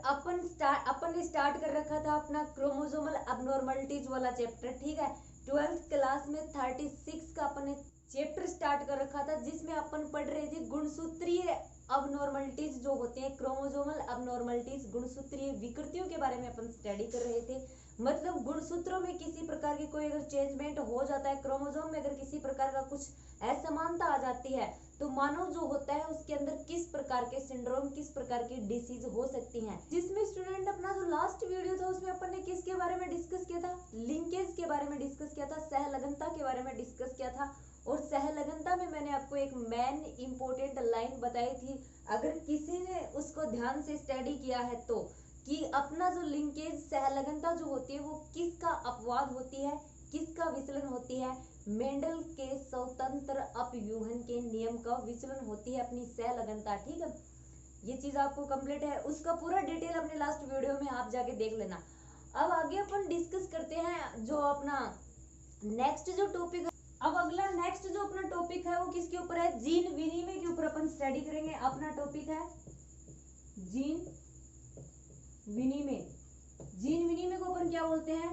अपन ने स्टार्ट कर रखा था अपना क्रोमोसोमल अबनॉर्मलिटीज वाला चैप्टर, ठीक है। 12th क्लास में 36 का अपन ने चैप्टर स्टार्ट कर रखा था, जिसमें अपन पढ़ रहे थे गुणसूत्रीय अबनॉर्मलिटीज जो होते हैं, क्रोमोसोमल अबनॉर्मलिटीज, गुणसूत्रीय विकृतियों के बारे में अपन स्टडी कर रहे थे। मतलब गुणसूत्रों में किसी प्रकार की कोई अगर चेंजमेंट हो जाता है, क्रोमोसोम में अगर किसी प्रकार का कुछ असमानता आ जाती है, तो मानव जो होता है उसके अंदर किस प्रकार के सिंड्रोम, किस प्रकार की डिसीज हो सकती हैं। जिसमें स्टूडेंट अपना जो लास्ट वीडियो था उसमें अपन ने किसके बारे में डिस्कस किया था, लिंकेज के बारे में डिस्कस किया था, सहलगनता के बारे में डिस्कस किया था। और सहलगनता में मैंने आपको एक मेन इंपॉर्टेंट लाइन बताई थी, अगर किसी ने उसको ध्यान से स्टडी किया है तो, कि अपना जो लिंकेज सहलगनता जो होती है वो किसका अपवाद होती है, किसका विचलन होती है, मेंडल के स्वतंत्र अपव्यूहन के नियम का विचलन होती है अपनी सहलगनता, ठीक है। ये चीज आपको कंप्लीट है, उसका पूरा डिटेल अपने लास्ट वीडियो में आप जाके देख लेना। अब आगे अपन डिस्कस करते हैं जो अपना नेक्स्ट जो टॉपिक। अब अगला नेक्स्ट जो अपना टॉपिक है वो किसके ऊपर है, जीन विनिमय के ऊपर अपन स्टडी करेंगे। अपना टॉपिक है जीन विनिमय। जीन विनिमय को अपन क्या बोलते हैं,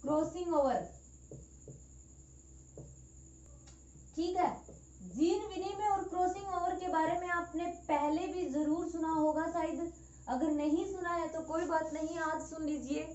क्रॉसिंग ओवर, ठीक है। जीन विनिमय और क्रॉसिंग ओवर के बारे में आपने पहले भी जरूर सुना होगा शायद, अगर नहीं सुना है तो कोई बात नहीं, आज सुन लीजिए।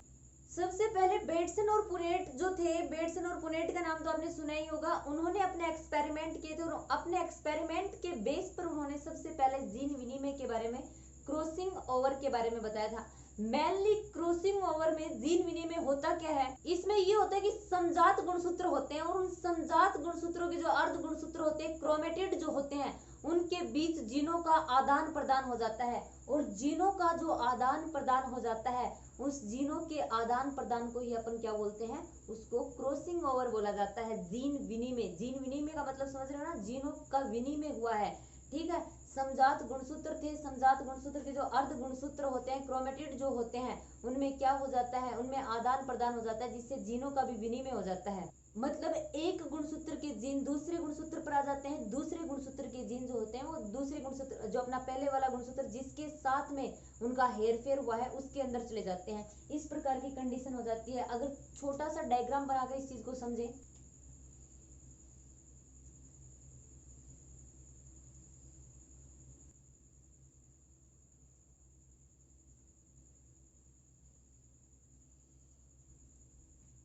सबसे पहले बेटसन और पुनेट जो थे, बेटसन और पुनेट का नाम तो आपने सुना ही होगा। उन्होंने अपने एक्सपेरिमेंट किए थे और अपने एक्सपेरिमेंट के बेस पर उन्होंने सबसे पहले जीन विनिमय के बारे में, क्रॉसिंग ओवर के बारे में बताया था। मेनली क्रॉसिंग ओवर में जीन विनिमय होता क्या है, इसमें ये होता है कि समजात गुणसूत्र होते हैं और उन समजात गुणसूत्रों के जो अर्ध गुणसूत्र होते हैं, क्रोमेटिड जो होते हैं, उनके बीच जीनों का आदान प्रदान हो जाता है। और जीनों का जो आदान प्रदान हो जाता है, उस जीनों के आदान प्रदान को ही अपन क्या बोलते हैं, उसको क्रॉसिंग ओवर बोला जाता है। जीन विनिमय, जीन विनिमय का मतलब समझ रहे हो ना, जीनों का विनिमय हुआ है, ठीक है। समजात गुणसूत्र थे, समजात गुणसूत्र के जो अर्ध गुणसूत्र होते हैं, क्रोमेटिड जो होते हैं, उनमें क्या हो जाता है, उनमें आदान प्रदान हो जाता है, जिससे जीनों का भी विनिमय हो जाता है। मतलब एक गुणसूत्र के जीन दूसरे गुणसूत्र पर आ जाते हैं, दूसरे गुणसूत्र के जीन जो होते हैं वो दूसरे गुणसूत्र, जो अपना पहले वाला गुणसूत्र जिसके साथ में उनका हेरफेर हुआ है उसके अंदर चले जाते हैं। इस प्रकार की कंडीशन हो जाती है। अगर छोटा सा डायग्राम बनाकर इस चीज को समझें,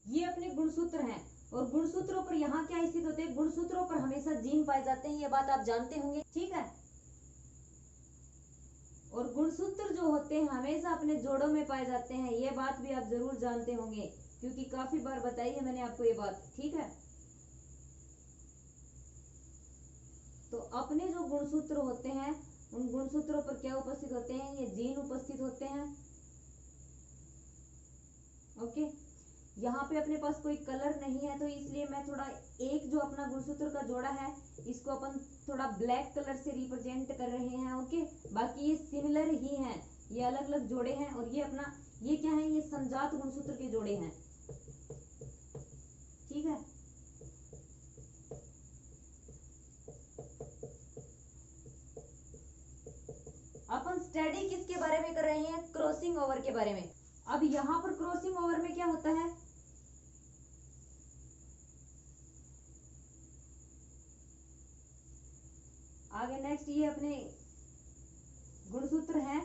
ये अपने गुणसूत्र हैं और गुणसूत्रों पर यहाँ क्या स्थित होते हैं, गुणसूत्रों पर हमेशा जीन पाए जाते हैं, ये बात आप जानते होंगे, ठीक है। और गुणसूत्र जो होते हैं हमेशा अपने जोड़ों में पाए जाते हैं, ये बात भी आप जरूर जानते होंगे क्योंकि काफी बार बताई है मैंने आपको ये बात, ठीक है। तो अपने जो गुणसूत्र होते हैं उन गुणसूत्रों पर क्या उपस्थित होते हैं, ये जीन उपस्थित होते हैं, ओके। यहाँ पे अपने पास कोई कलर नहीं है तो इसलिए मैं थोड़ा एक जो अपना गुणसूत्र का जोड़ा है इसको अपन थोड़ा ब्लैक कलर से रिप्रेजेंट कर रहे हैं, ओके। बाकी ये सिमिलर ही हैं, ये अलग अलग जोड़े हैं। और ये अपना ये क्या है, ये समजात गुणसूत्र के जोड़े हैं, ठीक है। अपन स्टडी किसके बारे में कर रहे हैं, क्रॉसिंग ओवर के बारे में। अब यहाँ पर क्रॉसिंग ओवर में क्या होता है, आगे नेक्स्ट ये अपने गुणसूत्र हैं,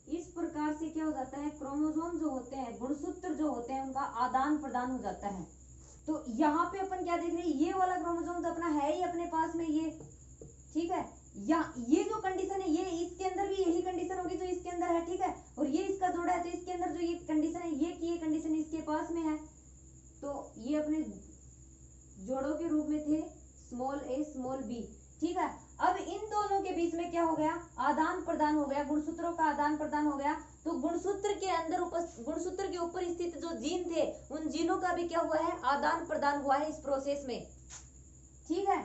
इस प्रकार से क्या हो जाता है, क्रोमोसोम जो होते हैं, गुणसूत्र जो होते हैं, उनका आदान प्रदान हो जाता है। तो यहाँ पे अपन क्या देख रहे हैं, ये वाला क्रोमोसोम तो अपना है ही अपने पास में ये, ठीक है। या ये जो कंडीशन है, ये इसके अंदर भी यही कंडीशन होगी तो इसके अंदर है, ठीक है। और ये इसका जोड़ा है तो इसके अंदर जो ये कंडीशन है, ये की ये कंडीशन इसके पास में है, तो ये अपने जोड़ों के रूप में थे स्मॉल ए स्मॉल बी, ठीक है। अब इन दोनों के बीच में क्या हो गया, आदान प्रदान हो गया, गुणसूत्रों का आदान प्रदान हो गया। तो गुणसूत्र के अंदर गुणसूत्र के ऊपर स्थित जो जीन थे, उन जीनों का भी क्या हुआ है, आदान प्रदान हुआ है इस प्रोसेस में, ठीक है।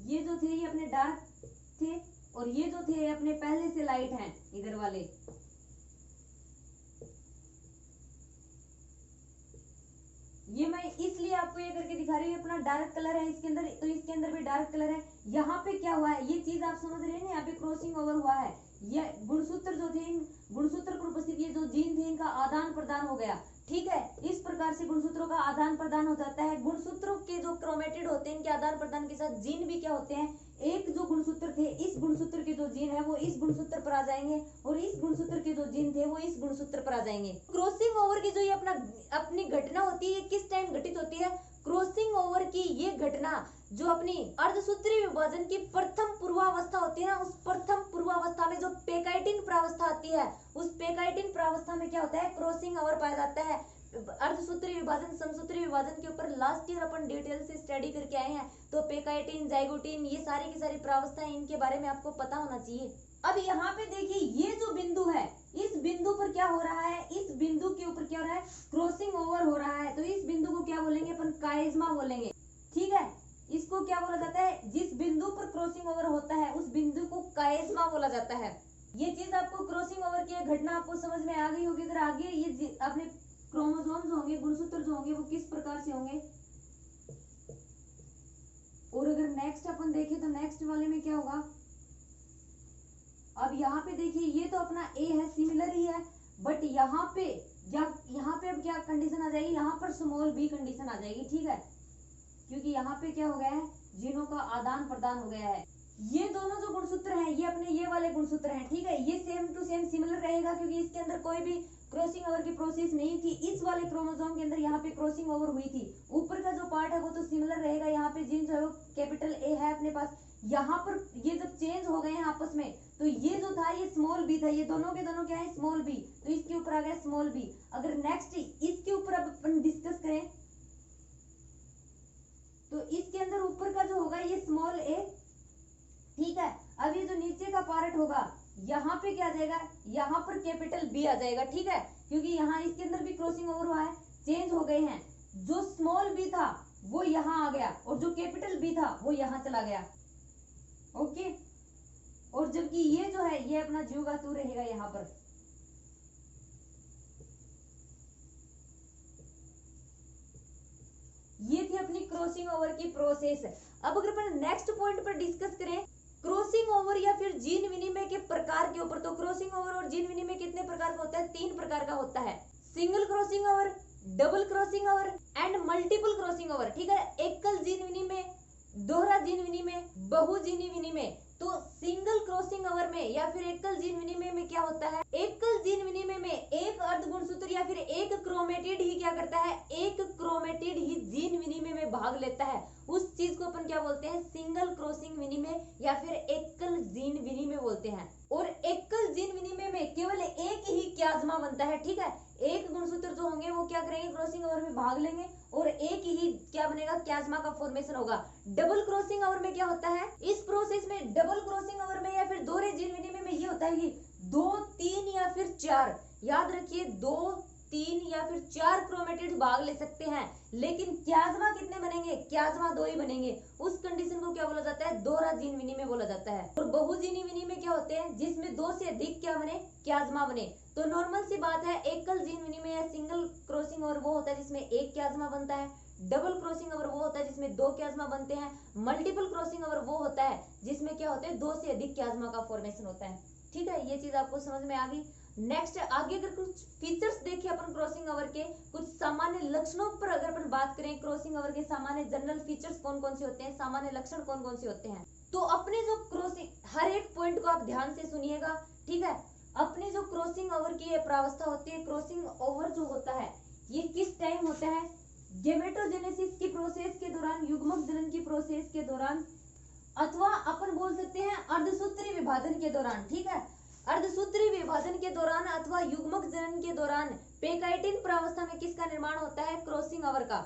ये जो थे ये अपने डार्क थे और ये जो थे अपने पहले से लाइट हैं इधर वाले। ये मैं इसलिए आपको ये करके दिखा रही हूँ, अपना डार्क कलर है इसके अंदर, तो इसके अंदर भी डार्क कलर है। यहाँ पे क्या हुआ है, ये चीज आप समझ रहे हैं ना, यहाँ पे क्रॉसिंग ओवर हुआ है। ये गुणसूत्र जो थे, गुणसूत्र की उपस्थिति, ये जो जीन थे इनका आदान प्रदान हो गया। ठीक है, इस प्रकार से गुणसूत्रों का आदान प्रदान हो जाता है। गुणसूत्रों के जो क्रोमेटिड होते हैं इनके आदान प्रदान के साथ जीन भी क्या होते हैं, एक जो गुणसूत्र थे इस गुणसूत्र के जो जीन है वो इस गुणसूत्र पर आ जाएंगे और इस गुणसूत्र के जो जीन थे वो इस गुणसूत्र पर आ जाएंगे। क्रॉसिंग ओवर की जो ये अपनी घटना होती है, किस टाइम घटित होती है, क्रॉसिंग ओवर की ये घटना जो अपनी अर्धसूत्री विभाजन की प्रथम पूर्वावस्था होती है ना, उस प्रथम पूर्वावस्था में जो पेकाइटिन प्रावस्था आती है, उस पेकाइटिन प्रावस्था में क्या होता है, क्रॉसिंग ओवर पाया जाता है। अर्धसूत्री विभाजन समसूत्री विभाजन के ऊपर लास्ट ईयर अपन डिटेल से स्टडी करके आए हैं, तो पेकाइटिन, जाइगोटिन, ये सारी की सारी प्रावस्थाएं, इनके बारे में आपको पता होना चाहिए। अब यहाँ पे देखिए ये जो बिंदु है, इस बिंदु पर क्या हो रहा है, इस बिंदु के ऊपर क्या हो रहा है, क्रॉसिंग ओवर हो रहा है। तो इस बिंदु को क्या बोलेंगे अपन, काइज्मा बोलेंगे। ठीक है, इसको क्या बोला जाता है, जिस बिंदु पर क्रॉसिंग ओवर होता है उस बिंदु को काइज्मा बोला जाता है। ये चीज आपको क्रॉसिंग ओवर की घटना आपको समझ में आ गई होगी। अगर आगे ये अपने क्रोमोसोम जो होंगे, गुणसूत्र जो होंगे वो किस प्रकार से होंगे, और अगर नेक्स्ट अपन देखें तो नेक्स्ट वाले में क्या होगा। अब यहाँ पे देखिए ये तो अपना ए है, सिमिलर ही है, बट यहाँ पे अब क्या कंडीशन आ जाएगी, यहाँ पर स्मॉल बी कंडीशन आ जाएगी। ठीक है, क्योंकि यहाँ पे क्या हो गया है, जीनों का आदान प्रदान हो गया है। ये दोनों जो गुणसूत्र हैं ये अपने ये वाले गुणसूत्र हैं। ठीक है, ये सेम टू सेम सिमिलर रहेगा क्योंकि इसके अंदर कोई भी क्रॉसिंग ओवर की प्रोसेस नहीं थी। इस वाले क्रोमोसोम के अंदर यहाँ पे क्रॉसिंग ओवर हुई थी। ऊपर का जो पार्ट है वो तो सिमिलर रहेगा, यहाँ पे जीन जो है वो कैपिटल ए है अपने पास। यहाँ पर ये जब चेंज हो गए हैं आपस में, तो ये जो था ये स्मॉल बी था, ये दोनों के दोनों क्या है, स्मॉल बी, तो इसके ऊपर आ गया स्मॉल बी। अगर नेक्स्ट इसके ऊपर अब अपन डिस्कस करें तो इसके अंदर ऊपर का जो होगा ये स्मॉल ए। ठीक है, अब ये जो नीचे का पार्ट होगा यहाँ पे क्या आ जाएगा, यहाँ पर कैपिटल बी आ जाएगा। ठीक है, क्योंकि यहाँ इसके अंदर भी क्रॉसिंग ओवर हुआ है, चेंज हो गए हैं। जो स्मॉल बी था वो यहाँ आ गया और जो कैपिटल बी था वो यहाँ चला गया। ओके, और जबकि ये जो है ये अपना ज्यू का तू रहेगा यहाँ पर। ये थी अपनी क्रॉसिंग ओवर की प्रोसेस। अब अगर अपन नेक्स्ट पॉइंट पर डिस्कस करें क्रॉसिंग ओवर या फिर जीन विनिमय के प्रकार के ऊपर, तो क्रॉसिंग ओवर और जीन विनिमय कितने प्रकार का होता है, 3 प्रकार का होता है। Single crossing over, double crossing over and multiple crossing over. ठीक है, एकल जीन विनिमय, दोहरा जीन विनिमय, बहुजीनी विनिमय। तो सिंगल क्रॉसिंग ओवर में या फिर एकल जीन विनिमय में क्या होता है, एकल जीन विनिमय में एक अर्धगुणसूत्र या फिर एक क्रोमेटिड ही क्या करता है, एक क्रोमेटिड ही जीन विनिमय में भाग लेता है। उस चीज को अपन क्या बोलते हैं, सिंगल क्रॉसिंग विनिमय या फिर एकल जीन विनिमय बोलते हैं। और एकल जीन विनिमय में केवल एक ही क्याज्मा बनता है। ठीक है, एक गुणसूत्र जो होंगे वो क्या करेंगे, क्रॉसिंग ओवर में भाग लेंगे और एक ही क्या बनेगा, क्याज्मा का फॉर्मेशन होगा। डबल क्रॉसिंग ओवर में क्या होता है, इस प्रोसेस में डबल क्रॉसिंग ओवर में या फिर दोहरे जीन विनिमय में ये होता है कि 2, 3 या फिर 4, याद रखिए 2, 3 या फिर 4 क्रोमेटिड भाग ले सकते हैं, लेकिन क्याज्मा कितने बनेंगे, क्याज्मा 2 ही बनेंगे। उस कंडीशन को क्या बोला जाता है, दोहरा जीन विनिमय बोला जाता है। और बहुजीनी विनिमय क्या होते हैं, जिसमें 2 से अधिक क्या बने, क्याज्मा बने। तो नॉर्मल सी बात है, एकल जीन विनिमय या सिंगल क्रॉसिंग ओवर वो होता है जिसमें एक क्याज्मा बनता है, डबल क्रॉसिंग ओवर वो होता है जिसमें 2 क्याज्मा बनते हैं, मल्टीपल क्रॉसिंग ओवर वो होता है जिसमें क्या होते हैं 2 से अधिक क्याज्मा का फॉर्मेशन होता है। ठीक है, ये चीज आपको समझ में आ गई। नेक्स्ट आगे अगर कुछ फीचर्स देखें अपन क्रॉसिंग ओवर के, कुछ सामान्य लक्षणों पर अगर अपन बात करें, क्रॉसिंग ओवर के सामान्य जनरल फीचर्स कौन कौन से होते हैं, सामान्य लक्षण कौन कौन से होते हैं। तो अपने जो क्रॉसिंग, हर एक पॉइंट को आप ध्यान से सुनिएगा। ठीक है, अपनी जो क्रॉसिंग ओवर की प्रावस्था होती है, क्रॉसिंग ओवर जो होता है ये किस टाइम होता है, गेमेटोजेनेसिस की प्रोसेस के दौरान, युग्मक जनन की प्रोसेस के दौरान, अथवा अपन बोल सकते हैं अर्धसूत्री विभाजन के दौरान। ठीक है, अर्धसूत्री विभाजन के दौरान अथवा युग्मक जनन के दौरान पेकाइटिन प्रावस्था में किसका निर्माण होता है, क्रॉसिंग ओवर का।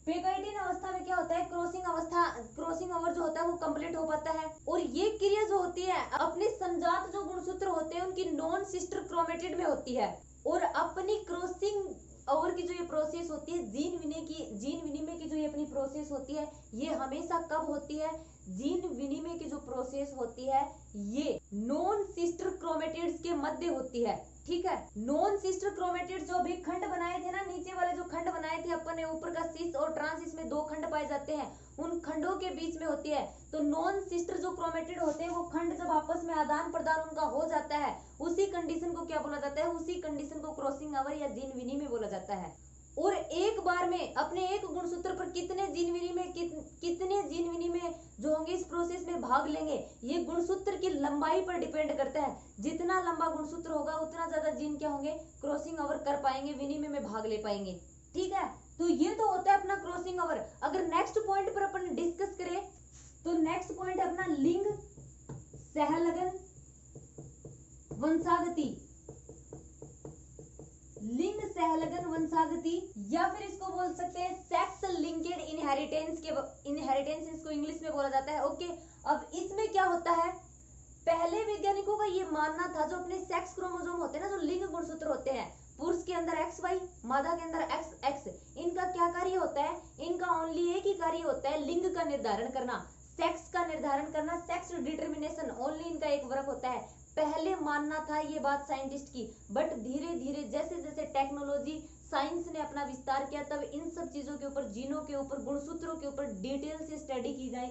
पेकाइटिन अवस्था में क्या होता है, क्रॉसिंग ओवर जो होता है वो कंप्लीट हो पाता है। और ये क्रिया जो होती है अपने संजात जो गुणसूत्र होते हैं उनकी नॉन सिस्टर क्रोमेटिड में होती है। और अपनी क्रॉसिंग ओवर की जो ये प्रोसेस होती है, जीन विनिमय की जो ये अपनी प्रोसेस होती है ये हमेशा कब होती है, जीन विनिमय की जो प्रोसेस होती है ये नॉन सिस्टर क्रोमेटिड्स के मध्य होती है। ठीक है, नॉन सिस्टर क्रोमेटिड्स जो अभी खंड बनाए थे ना, नीचे वाले जो खंड बनाए थे अपन ने, ऊपर का सिस और ट्रांस, इसमें दो खंड पाए जाते हैं, उन खंडों के बीच में होती है। तो नॉन सिस्टर जो क्रोमेटिड होते हैं वो खंड जब आपस में आदान प्रदान उनका हो जाता है, उसी कंडीशन को क्या बोला जाता है, उसी कंडीशन को क्रॉसिंग ओवर या जीन विनिमय बोला जाता है। और एक बार में अपने एक गुणसूत्र पर कितने जीन विनिमय जो होंगे इस प्रोसेस में भाग लेंगे, ये गुणसूत्र की लंबाई पर डिपेंड करता है। जितना लंबा गुणसूत्र होगा उतना ज्यादा जीन क्या होंगे, क्रॉसिंग ओवर कर पाएंगे, विनिमय में भाग ले पाएंगे। ठीक है, तो ये तो होता है अपना क्रॉसिंग ओवर। अगर नेक्स्ट पॉइंट पर अपन डिस्कस करें तो नेक्स्ट पॉइंट है अपना लिंग सहलगन वंशागति। लिंग सहलगन वंशागति या फिर इसको बोल सकते हैं सेक्स लिंकेड इनहेरिटेंस इसको इंग्लिश में बोला जाता है। ओके, अब इसमें क्या होता है, पहले वैज्ञानिकों का ये मानना था जो अपने सेक्स क्रोमोसोम होते हैं ना, जो लिंग गुणसूत्र होते हैं, पुरुष के अंदर XY, मादा के अंदर XX, इनका क्या कार्य होता है, इनका ओनली एक ही कार्य होता है, लिंग का निर्धारण करना, सेक्स का निर्धारण करना, सेक्स डिटर्मिनेशन, ओनली इनका एक वर्क होता है। पहले मानना था ये बात साइंटिस्ट की, बट धीरे धीरे जैसे जैसे टेक्नोलॉजी साइंस ने अपना विस्तार किया, तब इन सब चीजों के ऊपर, जीनों के ऊपर, गुणसूत्रों के ऊपर डिटेल से स्टडी की गई।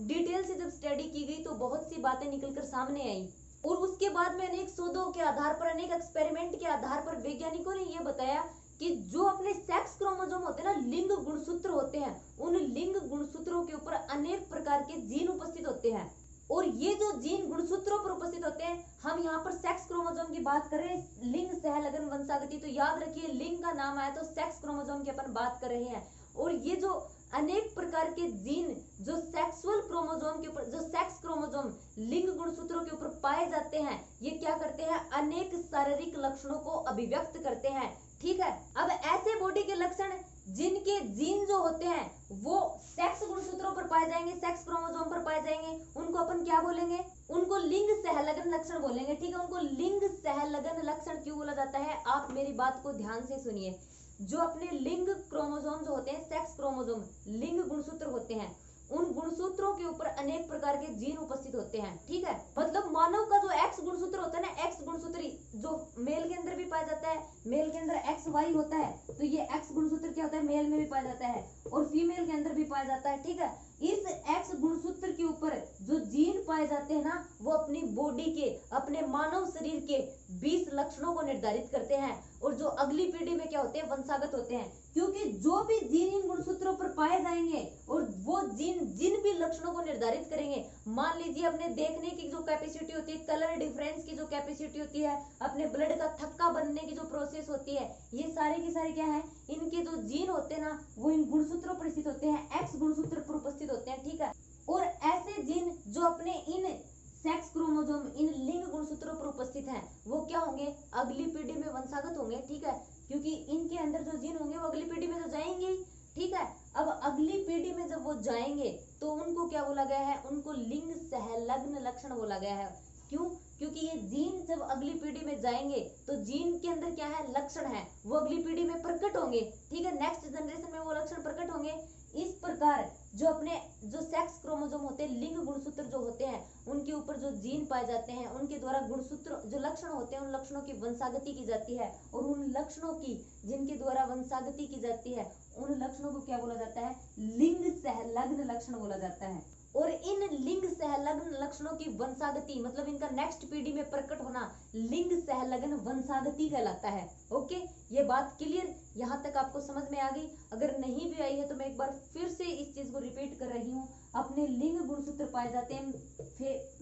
डिटेल से जब स्टडी की गई तो बहुत सी बातें निकलकर सामने आई, और उसके बाद में अनेक शोधों के आधार पर, अनेक एक्सपेरिमेंट के आधार पर वैज्ञानिकों ने यह बताया कि जो अपने सेक्स क्रोमोसोम होते हैं ना, लिंग गुणसूत्र होते हैं, उन लिंग गुणसूत्रों के ऊपर अनेक प्रकार के जीन उपस्थित होते हैं। और ये जो जीन गुणसूत्रों पर उपस्थित होते हैं, हम यहाँ पर सेक्स क्रोमोसोम की बात कर रहे हैं, लिंग सहलगन वंशागति, तो याद रखिए लिंग का नाम आया तो सेक्स क्रोमोसोम की अपन बात कर रहे हैं। और ये जो अनेक प्रकार के जीन जो सेक्सुअल क्रोमोसोम के ऊपर, जो सेक्स क्रोमोसोम लिंग गुणसूत्रों के ऊपर पाए जाते हैं, ये क्या करते हैं, अनेक शारीरिक लक्षणों को अभिव्यक्त करते हैं। ठीक है, अब ऐसे बॉडी के लक्षण जिनके जीन जो होते हैं वो सेक्स गुणसूत्रों पर पाए जाएंगे, सेक्स क्रोमोसोम पर पाए जाएंगे, उनको अपन क्या बोलेंगे, उनको लिंग सहलगन लक्षण बोलेंगे। ठीक है, उनको लिंग सहलगन लक्षण क्यों बोला जाता है, आप मेरी बात को ध्यान से सुनिए। जो अपने लिंग क्रोमोसोम जो होते हैं, सेक्स क्रोमोसोम लिंग गुणसूत्र होते हैं, उन गुणसूत्रों के ऊपर अनेक प्रकार के जीन उपस्थित होते हैं। ठीक है, मतलब मानव का जो एक्स गुणसूत्र होता है ना, एक्स गुणसूत्र जो मेल के अंदर भी पाया जाता है, मेल के अंदर XY होता है, तो ये एक्स गुणसूत्र क्या होता है, मेल में भी पाया जाता है और फीमेल के अंदर भी पाया जाता है। ठीक है, इस एक्स गुणसूत्र के ऊपर जो जीन पाए जाते हैं ना, वो अपनी बॉडी के, अपने मानव शरीर के 20 लक्षणों को निर्धारित करते हैं, और जो अगली पीढ़ी में क्या होते हैं, वंशागत होते हैं। क्योंकि जो भी जीन इन गुणसूत्रों पर पाए जाएंगे और वो जीन जिन भी लक्षणों को निर्धारित करेंगे, मान लीजिए अपने देखने की जो कैपेसिटी होती है, कलर डिफरेंस की जो कैपेसिटी होती है, अपने ब्लड का थक्का बनने की जो प्रोसेस होती है, ये सारे के सारे क्या है, इनके जो जीन होते हैं ना, वो इन गुणसूत्रों पर स्थित होते हैं, एक्स गुणसूत्र पर उपस्थित होते हैं। ठीक है, और ऐसे जीन जो अपने इन सेक्स क्रोमोसोम, इन लिंग गुणसूत्रों पर उपस्थित हैं, वो क्या होंगे, अगली पीढ़ी में वंशागत होंगे। ठीक है, क्योंकि इनके अंदर जो जीन होंगे वो अगली पीढ़ी में तो जाएंगे ही। ठीक है, अब अगली पीढ़ी में जब वो जाएंगे तो उनको क्या बोला गया है, उनको लिंग सहलग्न लक्षण बोला गया है। क्यों, क्योंकि ये जीन जब अगली पीढ़ी में जाएंगे तो जीन के अंदर क्या है, लक्षण है, वो अगली पीढ़ी में प्रकट होंगे। ठीक है, नेक्स्ट जनरेशन में वो लक्षण प्रकट होंगे। इस प्रकार जो अपने जो सेक्स क्रोमोसोम होते हैं, लिंग गुणसूत्र जो होते हैं, उनके ऊपर जो जीन पाए जाते हैं, उनके द्वारा गुणसूत्र जो लक्षण होते हैं, उन लक्षणों की वंशागति की जाती है, और उन लक्षणों की जिनके द्वारा वंशागति की जाती है, उन लक्षणों को क्या बोला जाता है, लिंग सहलग्न लक्षण बोला जाता है। और इन लिंग सहलग्न लक्षणों की वंशागति, मतलब इनका नेक्स्ट पीढ़ी में प्रकट होना, लिंग सहलग्न वंशागति कहलाता है। ओके, ये बात क्लियर, यहाँ तक आपको समझ में आ गई? अगर नहीं भी आई है तो मैं एक बार फिर से इस चीज को रिपीट कर रही हूँ। अपने लिंग गुणसूत्र पाए जाते हैं,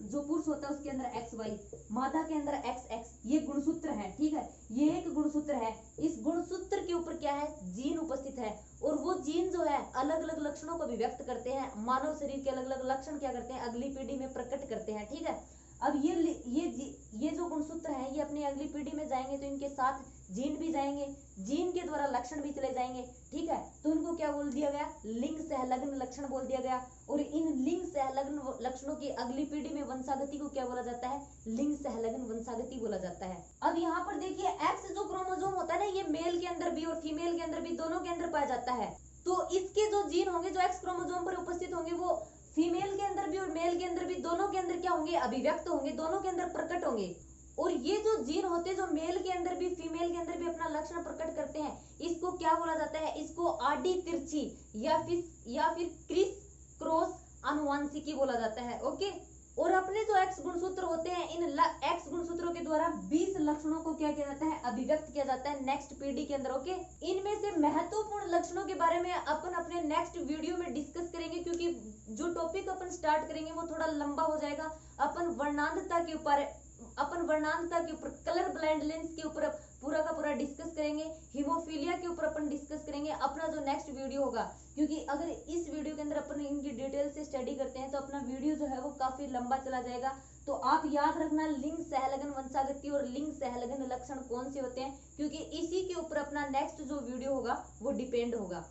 जो पुरुष होता है उसके अंदर XY, मादा के अंदर XX, ये गुणसूत्र है। ठीक है, ये एक गुणसूत्र है, इस गुणसूत्र के ऊपर क्या है, जीन उपस्थित है, और वो जीन जो है अलग अलग लक्षणों को अभिव्यक्त करते हैं, मानव शरीर के अलग अलग लक्षण क्या करते हैं, अगली पीढ़ी में प्रकट करते हैं। ठीक है, अब ये जो गुणसूत्र है, ये अपनी अगली पीढ़ी में जाएंगे तो इनके साथ जीन भी जाएंगे, जीन के द्वारा लक्षण भी चले जाएंगे। ठीक है, तो उनको क्या बोल दिया गया, लिंग सहलग्न लक्षण बोल दिया गया। और इन लिंग सहलग्न लक्षणों की अगली पीढ़ी में वंशागति को क्या बोला जाता है, लिंग सहलग्न वंशागति बोला जाता है। अब यहाँ पर देखिए, एक्स जो क्रोमोसोम होता है ना, ये मेल के अंदर भी और फीमेल के अंदर भी, दोनों के अंदर पाया जाता है। तो इसके जो जीन होंगे जो एक्स क्रोमोसोम पर उपस्थित होंगे वो फीमेल के अंदर भी और मेल के अंदर भी, दोनों के अंदर क्या होंगे, अभिव्यक्त होंगे, दोनों के अंदर प्रकट होंगे। और ये जो जीन होते हैं जो मेल के अंदर भी फीमेल के अंदर भी अपना लक्षण प्रकट करते हैं, इसको क्या बोला जाता है, इसको आड़ी तिरछी या फिर क्रिस क्रॉस आनुवंशिकी बोला जाता है। ओके, और अपने जो एक्स गुणसूत्र होते हैं, इन एक्स गुणसूत्रों के द्वारा 20 लक्षणों को क्या किया जाता है, अभिव्यक्त किया जाता है नेक्स्ट पीढ़ी के अंदर। ओके, इनमें से महत्वपूर्ण लक्षणों के बारे में अपन अपने नेक्स्ट वीडियो में डिस्कस करेंगे, क्योंकि जो टॉपिक अपन स्टार्ट करेंगे वो थोड़ा लंबा हो जाएगा। अपन वर्णांधता के ऊपर कलर ब्लाइंडनेस के ऊपर पूरा का पूरा डिस्कस करेंगे, हीमोफीलिया के ऊपर अपन डिस्कस करेंगे अपना जो नेक्स्ट वीडियो होगा। क्योंकि अगर इस वीडियो के अंदर अपन इनकी डिटेल से स्टडी करते हैं तो अपना वीडियो जो है वो काफी लंबा चला जाएगा। तो आप याद रखना लिंग सहलगन वंशागति और लिंग सहलगन लक्षण कौन से होते हैं, क्योंकि इसी के ऊपर अपना नेक्स्ट जो वीडियो होगा वो डिपेंड होगा।